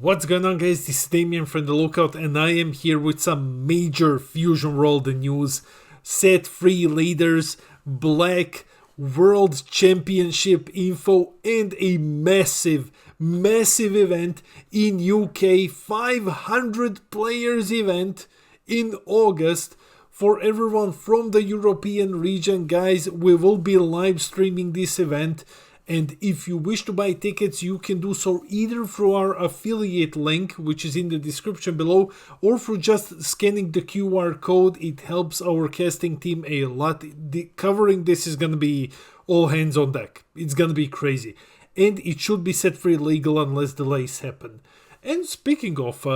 What's going on, guys? This is Damien from the Lookout, and I am here with some major Fusion World news. Set free leaders, Black World Championship info, and a massive event in UK, 500 players event in August. For everyone from the European region, guys, we will be live streaming this event. And if you wish to buy tickets, you can do so either through our affiliate link, which is in the description below, or through just scanning the QR code. It helps our casting team a lot. Covering this is going to be all hands on deck. It's going to be crazy. And it should be set free legal unless delays happen. And speaking of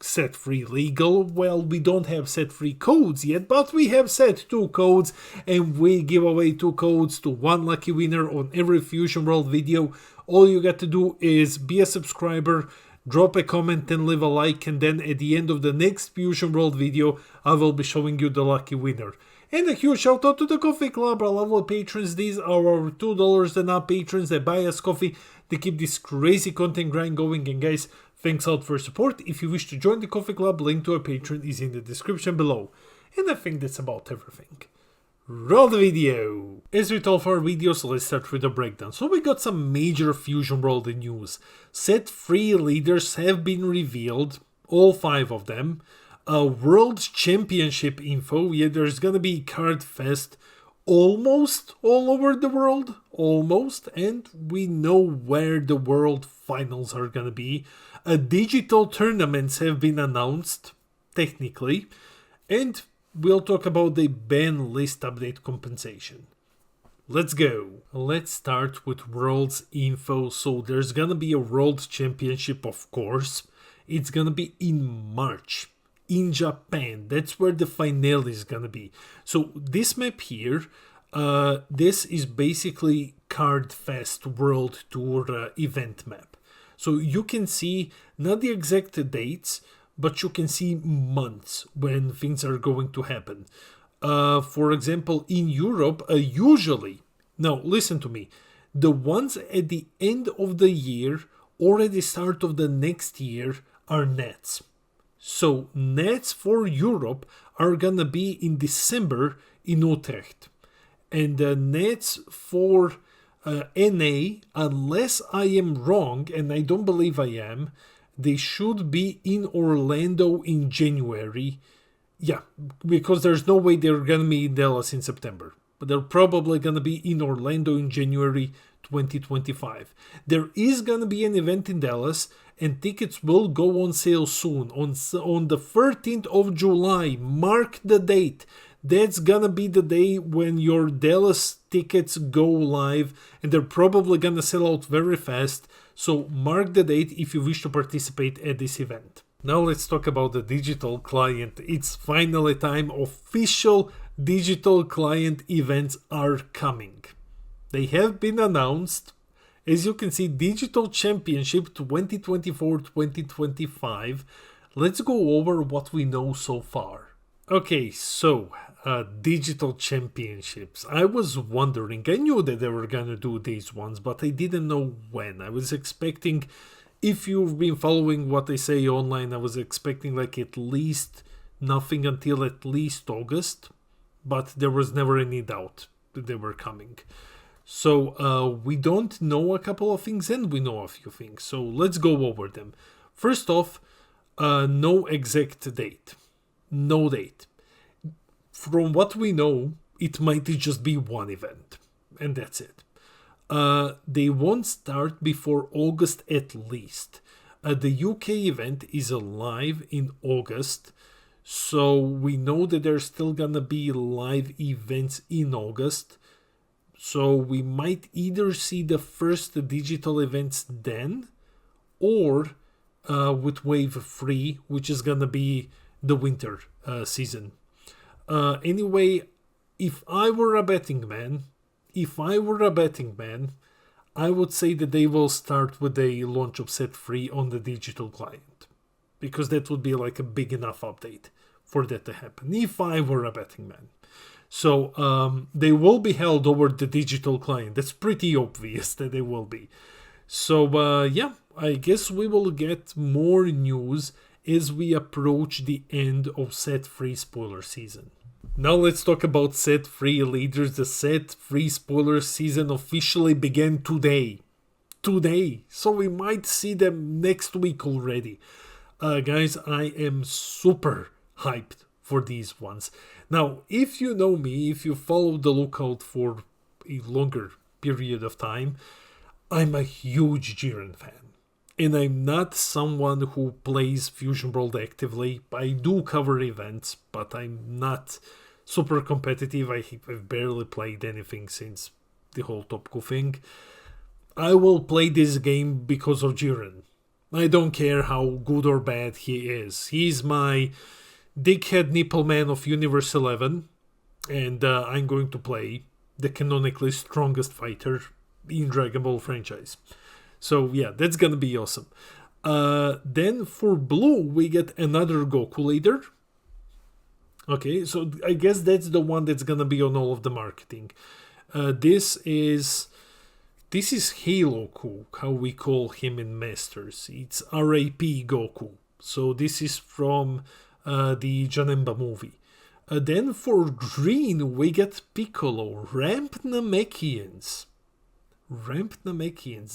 set free legal, well, we don't have set free codes yet, but we have set 2 codes, and we give away 2 codes to 1 lucky winner on every Fusion World video. All you got to do is be a subscriber, drop a comment and leave a like, and then at the end of the next Fusion World video I will be showing you the lucky winner. And a huge shout out to the Coffee Club, our lovely patrons. These are our $2 and up patrons that buy us coffee to keep this crazy content grind going. And guys, thanks out for your support. If you wish to join the Coffee Club, link to our Patreon is in the description below. And I think that's about everything. Roll the video! As with all of our videos, let's start with the breakdown. So we got some major Fusion World news. Set free leaders have been revealed, all 5 of them. World Championship info, yeah, there's gonna be Card Fest almost all over the world, and we know where the world finals are gonna be. Digital tournaments have been announced, technically, and we'll talk about the ban list update compensation. Let's go. Let's start with World's info. So there's gonna be a World Championship, of course. It's gonna be in March in Japan. That's where the finale is gonna be. So this map here, this is basically Card Fest World Tour event map. So you can see not the exact dates, but you can see months when things are going to happen. For example, in Europe, usually, now listen to me, the ones at the end of the year or at the start of the next year are nets. So nets for Europe are gonna be in December in Utrecht. And the nets for NA, unless I am wrong, and I don't believe I am, they should be in Orlando in January. Yeah, because there's no way they're gonna be in Dallas in September. But they're probably gonna be in Orlando in January 2025. There is gonna be an event in Dallas, and tickets will go on sale soon, on the 13th of July. Mark the date. That's gonna be the day when your Dallas tickets go live, and they're probably gonna sell out very fast. So mark the date if you wish to participate at this event. Now let's talk about the digital client. It's finally time. Official digital client events are coming. They have been announced. As you can see, Digital Championship 2024-2025. Let's go over what we know so far. Okay, so Digital Championships. I was wondering, I knew that they were gonna do these ones, but I didn't know when. I was expecting, if you've been following what I say online, I was expecting like at least nothing until at least August, but there was never any doubt that they were coming. So we don't know a couple of things and we know a few things. So let's go over them. First off, no exact date. No date. From what we know, it might just be one event. And that's it. They won't start before August at least. The UK event is live in August. So we know that there's still gonna be live events in August. So we might either see the first digital events then, or with Wave 3, which is gonna be the winter season. Anyway, if I were a betting man, I would say that they will start with the launch of Set Free on the digital client, because that would be like a big enough update for that to happen, if I were a betting man. So they will be held over the digital client. That's pretty obvious that they will be. So yeah, I guess we will get more news as we approach the end of Set 3 spoiler season. Now let's talk about Set 3 leaders. The Set 3 spoiler season officially began today. So we might see them next week already. Guys, I am super hyped for these ones. Now, if you know me, if you follow the lookout for a longer period of time, I'm a huge Jiren fan. And I'm not someone who plays Fusion World actively. I do cover events, but I'm not super competitive. I've barely played anything since the whole Topco thing. I will play this game because of Jiren. I don't care how good or bad he is. He's my dickhead nipple man of Universe 11. And I'm going to play the canonically strongest fighter in Dragon Ball franchise. So yeah, that's gonna be awesome. Then for blue, we get another Goku leader. Okay, so I guess that's the one that's gonna be on all of the marketing. This is Haloku, how we call him in Masters. It's RAP Goku. So this is from the Janemba movie. Then for green, we get Piccolo, Ramp Namekians.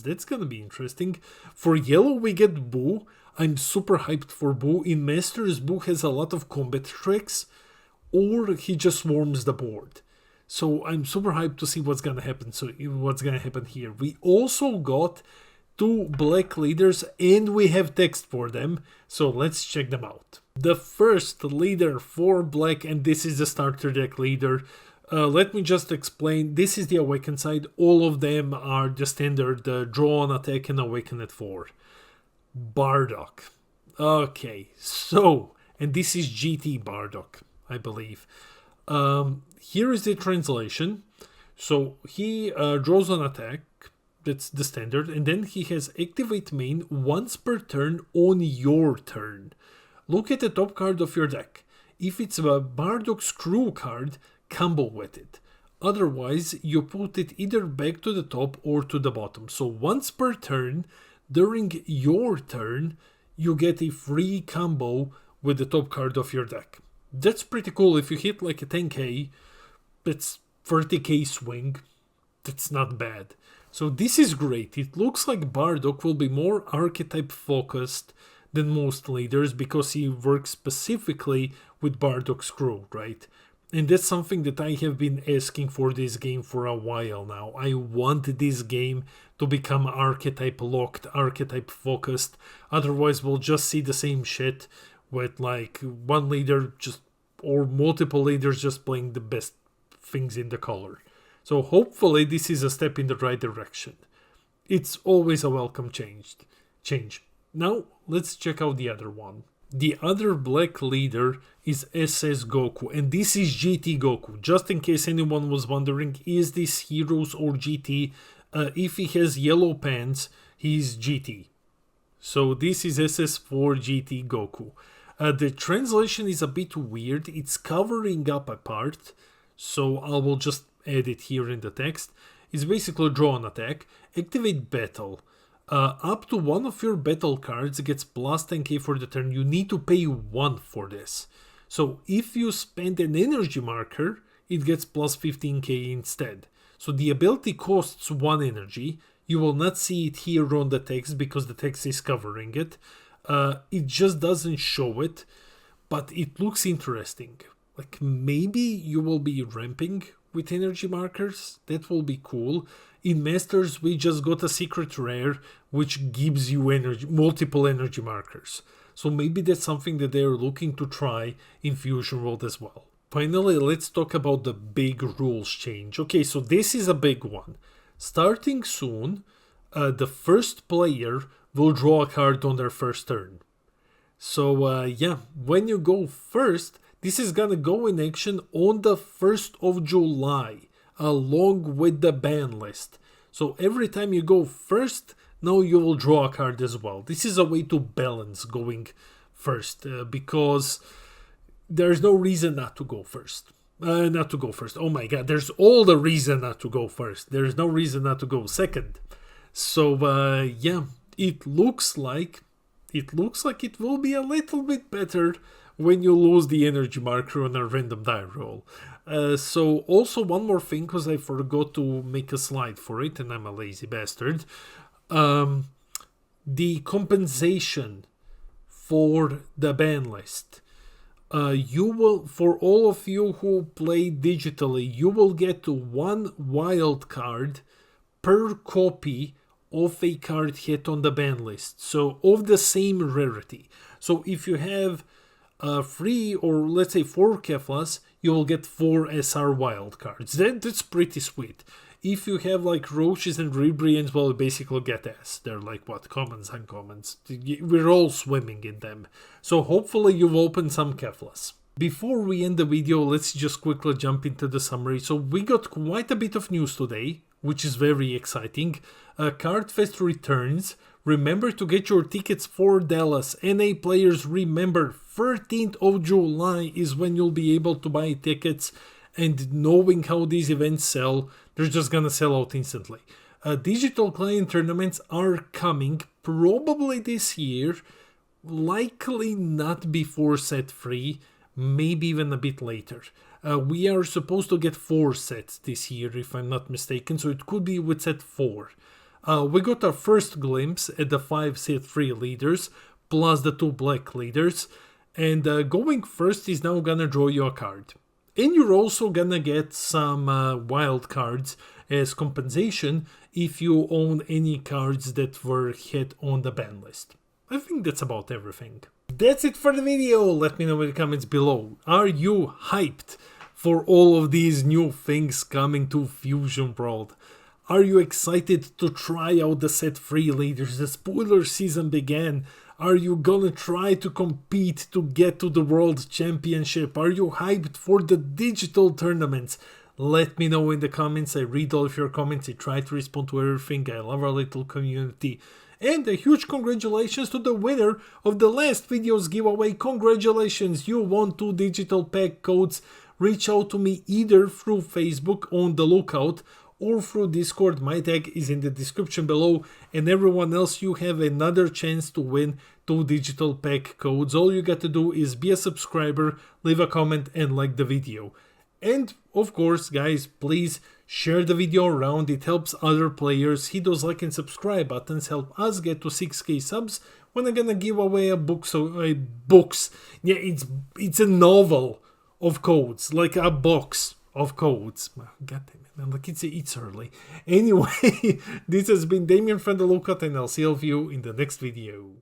That's gonna be interesting. For yellow, we get Boo. I'm super hyped for Boo. In Masters, Boo has a lot of combat tricks, or he just swarms the board. So I'm super hyped to see what's gonna happen. So what's gonna happen here? We also got 2 black leaders, and we have text for them. So let's check them out. The first leader for black, and this is the starter deck leader. Let me just explain. This is the Awakened side. All of them are the standard draw on attack and awaken at 4. Bardock. Okay, so, and this is GT Bardock, I believe. Here is the translation. So he draws on attack. That's the standard. And then he has activate main once per turn on your turn. Look at the top card of your deck. If it's a Bardock Screw card, combo with it. Otherwise, you put it either back to the top or to the bottom. So once per turn, during your turn, you get a free combo with the top card of your deck. That's pretty cool. If you hit like a 10k, that's 30k swing. That's not bad. So this is great. It looks like Bardock will be more archetype focused than most leaders because he works specifically with Bardock Screw, right? And that's something that I have been asking for this game for a while now. I want this game to become archetype locked, archetype focused. Otherwise, we'll just see the same shit with like one leader just or multiple leaders just playing the best things in the color. So hopefully this is a step in the right direction. It's always a welcome change. Now let's check out the other one. The other black leader is SS Goku, and this is GT Goku. Just in case anyone was wondering, is this Heroes or GT? If he has yellow pants, he's GT. So this is SS4 GT Goku. The translation is a bit weird. It's covering up a part, so I will just add it here in the text. It's basically draw an attack, activate battle. Up to one of your battle cards gets plus 10k for the turn. You need to pay 1 for this. So if you spend an energy marker, it gets plus 15k instead. So the ability costs 1 energy. You will not see it here on the text because the text is covering it. It just doesn't show it, but it looks interesting. Like maybe you will be ramping with energy markers. That will be cool. In Masters, we just got a secret rare which gives you multiple energy markers. So maybe that's something that they're looking to try in Fusion World as well. Finally, let's talk about the big rules change. Okay, so this is a big one. Starting soon, the first player will draw a card on their first turn. So yeah, when you go first, this is gonna go in action on the 1st of July, along with the ban list. So every time you go first, now you will draw a card as well. This is a way to balance going first, because there's no reason not to go first. Oh my god, there's all the reason not to go first. There's no reason not to go second. So yeah, it looks like it will be a little bit better when you lose the energy marker on a random die roll. So also one more thing, because I forgot to make a slide for it and I'm a lazy bastard. The compensation for the ban list. You will, for all of you who play digitally, you will get one wild card per copy of a card hit on the ban list. So of the same rarity. So if you have 3 or let's say 4 Keflas, you will get 4 SR wild cards. That's pretty sweet. If you have like Roaches and Rebrians, well, you basically get S. They're like what? Commons, uncommons. We're all swimming in them. So hopefully you've opened some Keflas. Before we end the video, let's just quickly jump into the summary. So we got quite a bit of news today, which is very exciting. Cardfest returns. Remember to get your tickets for Dallas. NA players, remember, 13th of July is when you'll be able to buy tickets. And knowing how these events sell, they're just gonna sell out instantly. Digital client tournaments are coming probably this year. Likely not before set 3. Maybe even a bit later. We are supposed to get 4 sets this year, if I'm not mistaken, so it could be with set 4. We got our first glimpse at the 5 set 3 leaders, plus the 2 black leaders, and going first is now gonna draw you a card. And you're also gonna get some wild cards as compensation if you own any cards that were hit on the ban list. I think that's about everything. That's it for the video. Let me know in the comments below. Are you hyped for all of these new things coming to Fusion World? Are you excited to try out the set 3 leaders? The spoiler season began. Are you gonna try to compete to get to the World Championship? Are you hyped for the digital tournaments? Let me know in the comments. I read all of your comments. I try to respond to everything. I love our little community. And a huge congratulations to the winner of the last video's giveaway. Congratulations, you won 2 digital pack codes. Reach out to me either through Facebook on the lookout or through Discord. My tag is in the description below, and everyone else, you have another chance to win 2 digital pack codes. All you got to do is be a subscriber, leave a comment and like the video. And of course guys, please share the video around. It helps other players. Hit those like and subscribe buttons, help us get to 6k subs when I'm gonna give away a book. So books, yeah, it's a novel of codes, like a box of codes. God damn it, man, like it's early. Anyway, this has been Damien from the Lookout, and I'll see all of you in the next video.